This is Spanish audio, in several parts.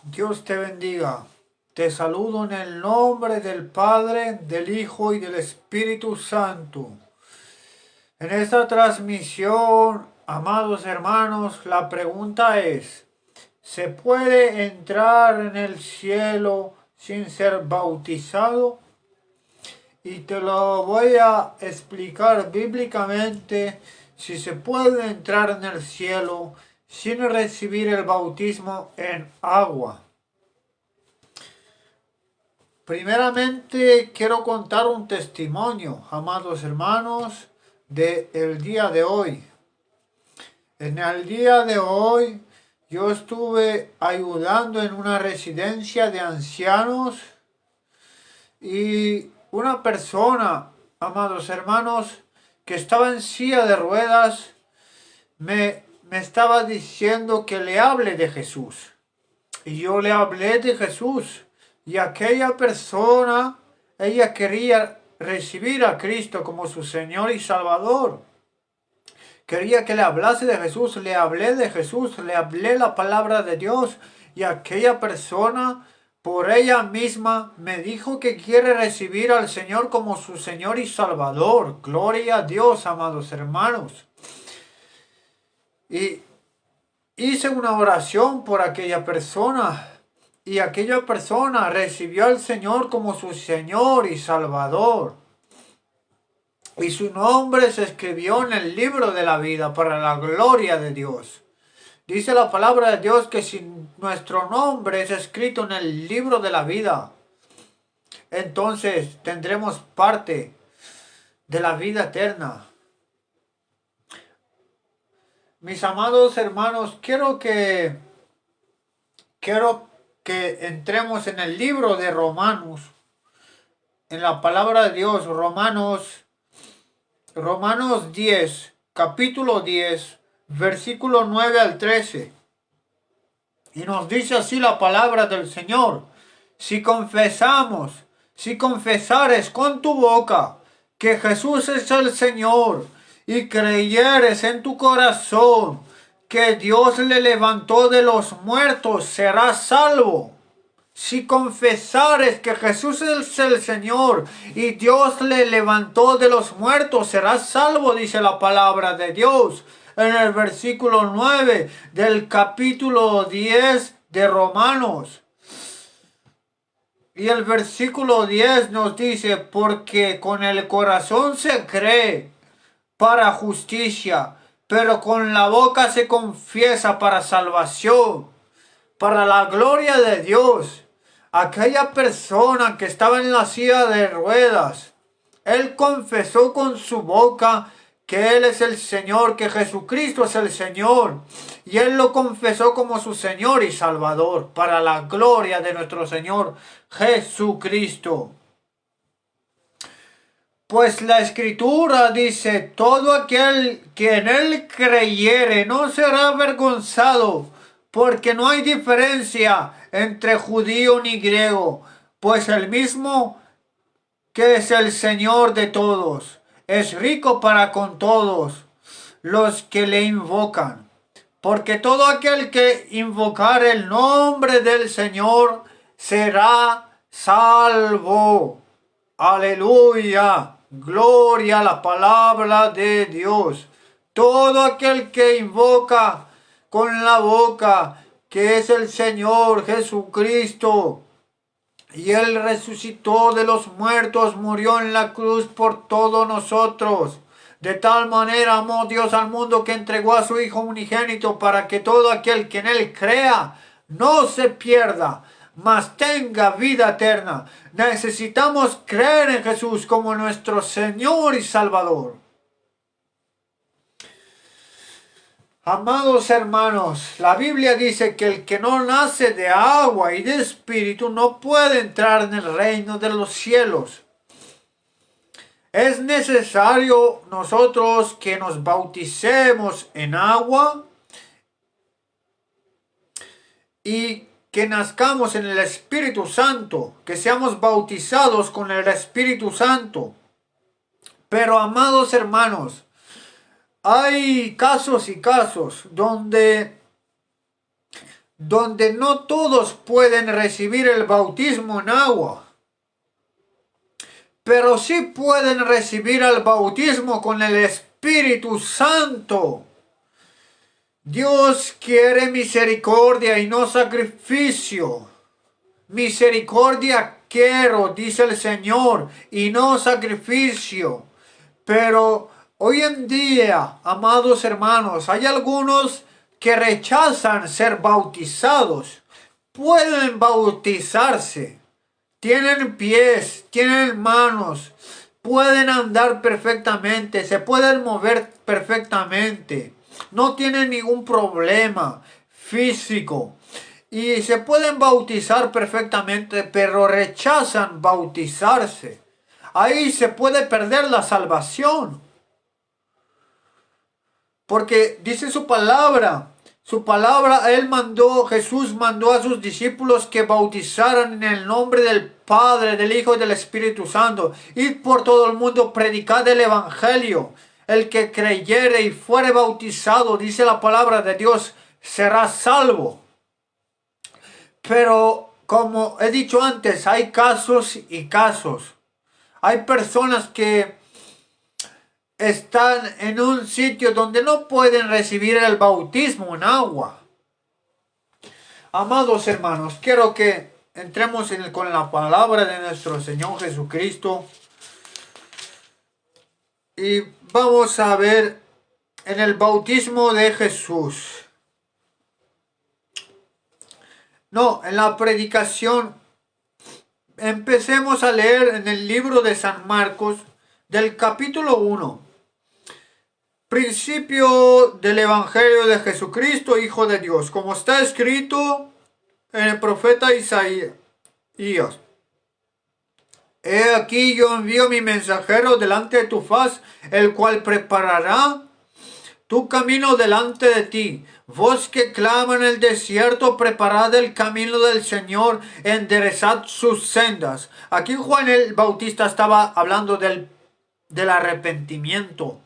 Dios te bendiga. Te saludo en el nombre del Padre, del Hijo y del Espíritu Santo. En esta transmisión, amados hermanos, la pregunta es, ¿se puede entrar en el cielo sin ser bautizado? Y te lo voy a explicar bíblicamente si se puede entrar en el cielo sin recibir el bautismo en agua. Primeramente quiero contar un testimonio, amados hermanos, del día de hoy. En el día de hoy yo estuve ayudando en una residencia de ancianos y una persona, amados hermanos, que estaba en silla de ruedas, me estaba diciendo que le hable de Jesús. Y yo le hablé de Jesús. Y aquella persona, ella quería recibir a Cristo como su Señor y Salvador. Quería que le hablase de Jesús, le hablé de Jesús, le hablé la palabra de Dios. Y aquella persona, por ella misma, me dijo que quiere recibir al Señor como su Señor y Salvador. Gloria a Dios, amados hermanos. Y hice una oración por aquella persona. Y aquella persona recibió al Señor como su Señor y Salvador. Y su nombre se escribió en el libro de la vida para la gloria de Dios. Dice la palabra de Dios que si nuestro nombre es escrito en el libro de la vida, entonces tendremos parte de la vida eterna. Mis amados hermanos, quiero que entremos en el libro de Romanos, en la palabra de Dios, Romanos 10, capítulo 10, versículo 9 al 13. Y nos dice así la palabra del Señor. Si confesares con tu boca que Jesús es el Señor y creyeres en tu corazón que Dios le levantó de los muertos, serás salvo. Si confesares que Jesús es el Señor y Dios le levantó de los muertos, serás salvo, dice la palabra de Dios. En el versículo 9 del capítulo 10 de Romanos. Y el versículo 10 nos dice, porque con el corazón se cree para justicia, pero con la boca se confiesa para salvación, para la gloria de Dios. Aquella persona que estaba en la silla de ruedas, él confesó con su boca que Él es el Señor, que Jesucristo es el Señor. Y Él lo confesó como su Señor y Salvador, para la gloria de nuestro Señor Jesucristo. Pues la Escritura dice, todo aquel que en Él creyere no será avergonzado, porque no hay diferencia entre judío ni griego, pues el mismo que es el Señor de todos, es rico para con todos los que le invocan. Porque todo aquel que invocar el nombre del Señor será salvo. Aleluya. Gloria a la palabra de Dios. Todo aquel que invoca con la boca que es el Señor Jesucristo, y Él resucitó de los muertos, murió en la cruz por todos nosotros. De tal manera amó Dios al mundo que entregó a su Hijo unigénito para que todo aquel que en Él crea no se pierda, mas tenga vida eterna. Necesitamos creer en Jesús como nuestro Señor y Salvador. Amados hermanos, la Biblia dice que el que no nace de agua y de espíritu no puede entrar en el reino de los cielos. Es necesario nosotros que nos bauticemos en agua y que nazcamos en el Espíritu Santo, que seamos bautizados con el Espíritu Santo. Pero amados hermanos, hay casos y casos donde donde no todos pueden recibir el bautismo en agua, pero sí pueden recibir el bautismo con el Espíritu Santo. Dios quiere misericordia y no sacrificio. Misericordia quiero, dice el Señor, y no sacrificio. Pero hoy en día, amados hermanos, hay algunos que rechazan ser bautizados. Pueden bautizarse. Tienen pies, tienen manos, pueden andar perfectamente, se pueden mover perfectamente. No tienen ningún problema físico. Y se pueden bautizar perfectamente, pero rechazan bautizarse. Ahí se puede perder la salvación. Porque dice su palabra, Jesús mandó a sus discípulos que bautizaran en el nombre del Padre, del Hijo y del Espíritu Santo. Id por todo el mundo, predicad el Evangelio. El que creyere y fuere bautizado, dice la palabra de Dios, será salvo. Pero como he dicho antes, hay casos y casos. Hay personas que están en un sitio donde no pueden recibir el bautismo en agua. Amados hermanos, quiero que entremos con la palabra de nuestro Señor Jesucristo. Y vamos a ver en el bautismo de Jesús. No, en la predicación. Empecemos a leer en el libro de San Marcos, del capítulo 1. Principio del Evangelio de Jesucristo, Hijo de Dios, como está escrito en el profeta Isaías. He aquí yo envío mi mensajero delante de tu faz, el cual preparará tu camino delante de ti. Vos que clama en el desierto, preparad el camino del Señor, enderezad sus sendas. Aquí Juan el Bautista estaba hablando del arrepentimiento.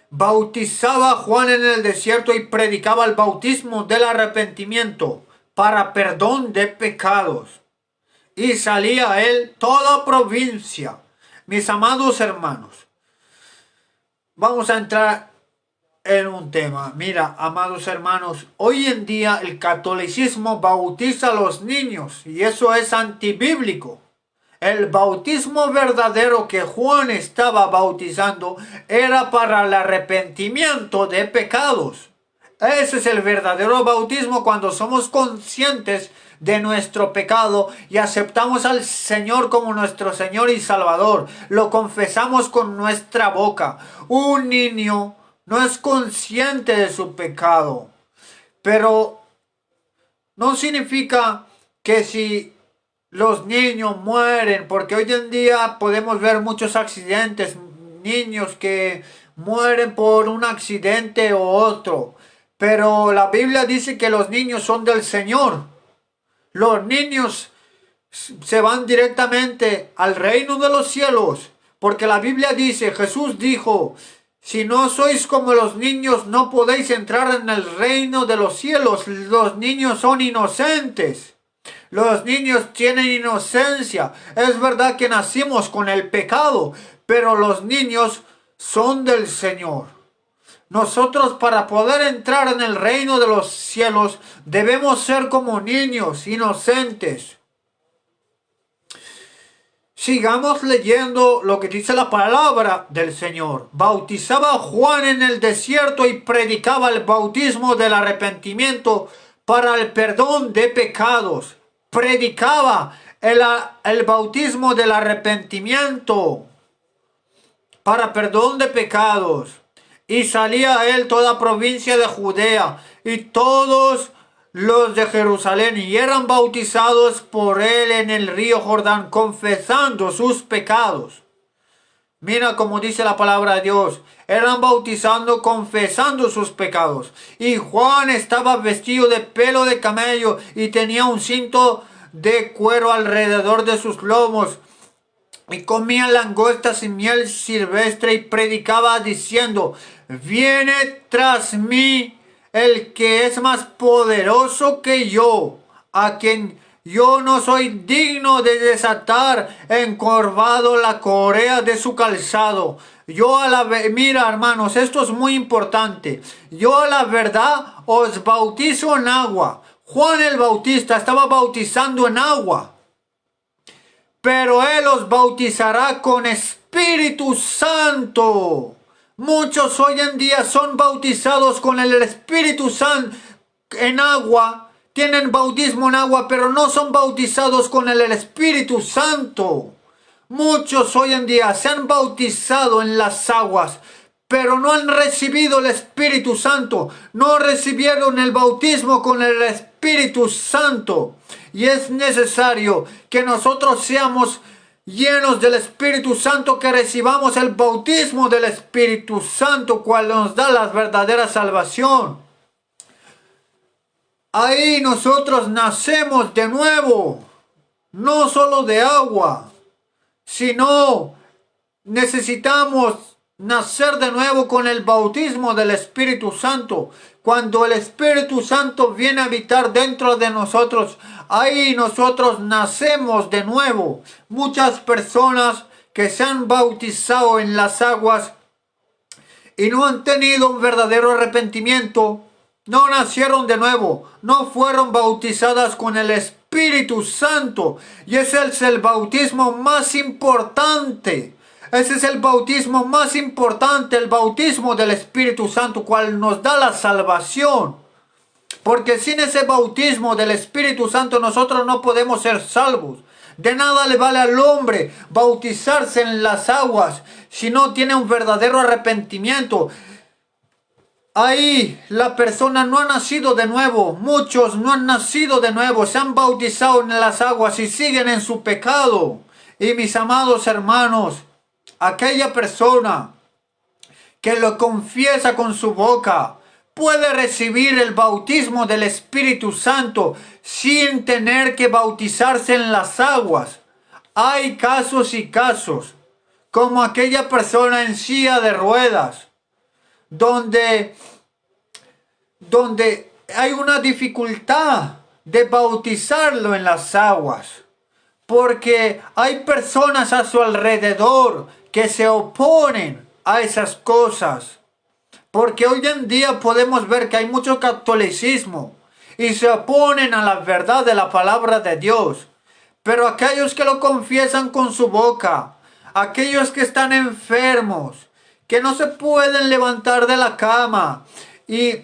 Bautizaba a Juan en el desierto y predicaba el bautismo del arrepentimiento para perdón de pecados. Y salía a él toda provincia. Mis amados hermanos, vamos a entrar en un tema. Mira, amados hermanos, hoy en día el catolicismo bautiza a los niños y eso es antibíblico. El bautismo verdadero que Juan estaba bautizando era para el arrepentimiento de pecados. Ese es el verdadero bautismo cuando somos conscientes de nuestro pecado y aceptamos al Señor como nuestro Señor y Salvador. Lo confesamos con nuestra boca. Un niño no es consciente de su pecado, pero no significa que si los niños mueren, porque hoy en día podemos ver muchos accidentes, niños que mueren por un accidente o otro, pero la Biblia dice que los niños son del Señor. Los niños se van directamente al reino de los cielos, porque la Biblia dice, Jesús dijo, si no sois como los niños, no podéis entrar en el reino de los cielos. Los niños son inocentes. Los niños tienen inocencia. Es verdad que nacimos con el pecado, pero los niños son del Señor. Nosotros para poder entrar en el reino de los cielos debemos ser como niños inocentes. Sigamos leyendo lo que dice la palabra del Señor. Bautizaba a Juan en el desierto y predicaba el bautismo del arrepentimiento para el perdón de pecados. Predicaba el bautismo del arrepentimiento para perdón de pecados. Y salía a él toda provincia de Judea y todos los de Jerusalén, y eran bautizados por él en el río Jordán, confesando sus pecados. Mira como dice la palabra de Dios. Eran bautizando, confesando sus pecados. Y Juan estaba vestido de pelo de camello y tenía un cinto de cuero alrededor de sus lomos. Y comía langostas y miel silvestre y predicaba diciendo, viene tras mí el que es más poderoso que yo, a quien yo no soy digno de desatar encorvado la correa de su calzado. Mira, hermanos, esto es muy importante. Yo a la verdad os bautizo en agua. Juan el Bautista estaba bautizando en agua, pero él os bautizará con Espíritu Santo. Muchos hoy en día son bautizados con el Espíritu Santo en agua, tienen bautismo en agua, pero no son bautizados con el Espíritu Santo. Muchos hoy en día se han bautizado en las aguas, pero no han recibido el Espíritu Santo, no recibieron el bautismo con el Espíritu Santo. Y es necesario que nosotros seamos llenos del Espíritu Santo, que recibamos el bautismo del Espíritu Santo, cual nos da la verdadera salvación. Ahí nosotros nacemos de nuevo, no solo de agua, sino necesitamos nacer de nuevo con el bautismo del Espíritu Santo. Cuando el Espíritu Santo viene a habitar dentro de nosotros, ahí nosotros nacemos de nuevo. Muchas personas que se han bautizado en las aguas y no han tenido un verdadero arrepentimiento, no nacieron de nuevo, no fueron bautizadas con el Espíritu Santo. Y ese es el bautismo más importante. Ese es el bautismo más importante, el bautismo del Espíritu Santo, cual nos da la salvación. Porque sin ese bautismo del Espíritu Santo nosotros no podemos ser salvos. De nada le vale al hombre bautizarse en las aguas si no tiene un verdadero arrepentimiento. Ahí la persona no ha nacido de nuevo. Muchos no han nacido de nuevo, se han bautizado en las aguas y siguen en su pecado. Y mis amados hermanos, aquella persona que lo confiesa con su boca puede recibir el bautismo del Espíritu Santo sin tener que bautizarse en las aguas. Hay casos y casos, como aquella persona en silla de ruedas, donde hay una dificultad de bautizarlo en las aguas, porque hay personas a su alrededor que se oponen a esas cosas. Porque hoy en día podemos ver que hay mucho catolicismo y se oponen a la verdad de la palabra de Dios. Pero aquellos que lo confiesan con su boca, aquellos que están enfermos, que no se pueden levantar de la cama y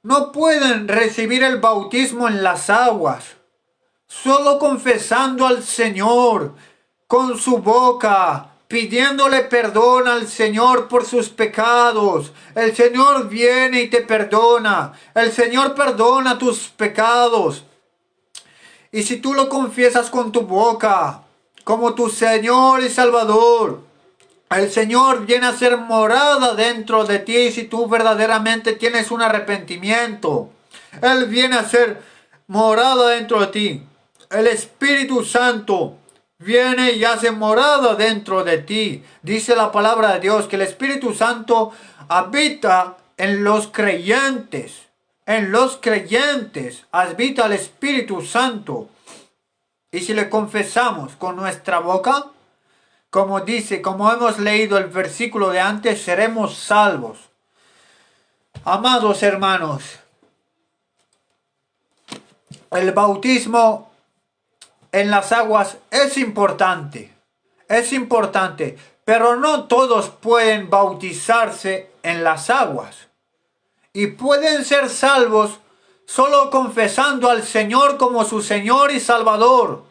no pueden recibir el bautismo en las aguas, solo confesando al Señor con su boca, pidiéndole perdón al Señor por sus pecados. El Señor viene y te perdona. El Señor perdona tus pecados. Y si tú lo confiesas con tu boca como tu Señor y Salvador, el Señor viene a ser morada dentro de ti si tú verdaderamente tienes un arrepentimiento. Él viene a ser morada dentro de ti. El Espíritu Santo viene y hace morada dentro de ti. Dice la palabra de Dios que el Espíritu Santo habita en los creyentes. En los creyentes habita el Espíritu Santo. Y si le confesamos con nuestra boca, como dice, como hemos leído el versículo de antes, seremos salvos. Amados hermanos, el bautismo en las aguas es importante, pero no todos pueden bautizarse en las aguas y pueden ser salvos solo confesando al Señor como su Señor y Salvador,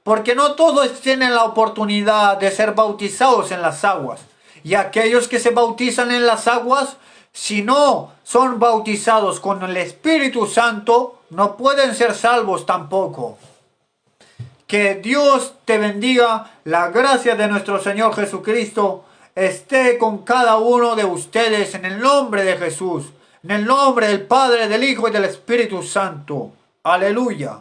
porque no todos tienen la oportunidad de ser bautizados en las aguas. Y aquellos que se bautizan en las aguas, si no son bautizados con el Espíritu Santo, no pueden ser salvos tampoco. Que Dios te bendiga. La gracia de nuestro Señor Jesucristo esté con cada uno de ustedes en el nombre de Jesús. En el nombre del Padre, del Hijo y del Espíritu Santo. Aleluya.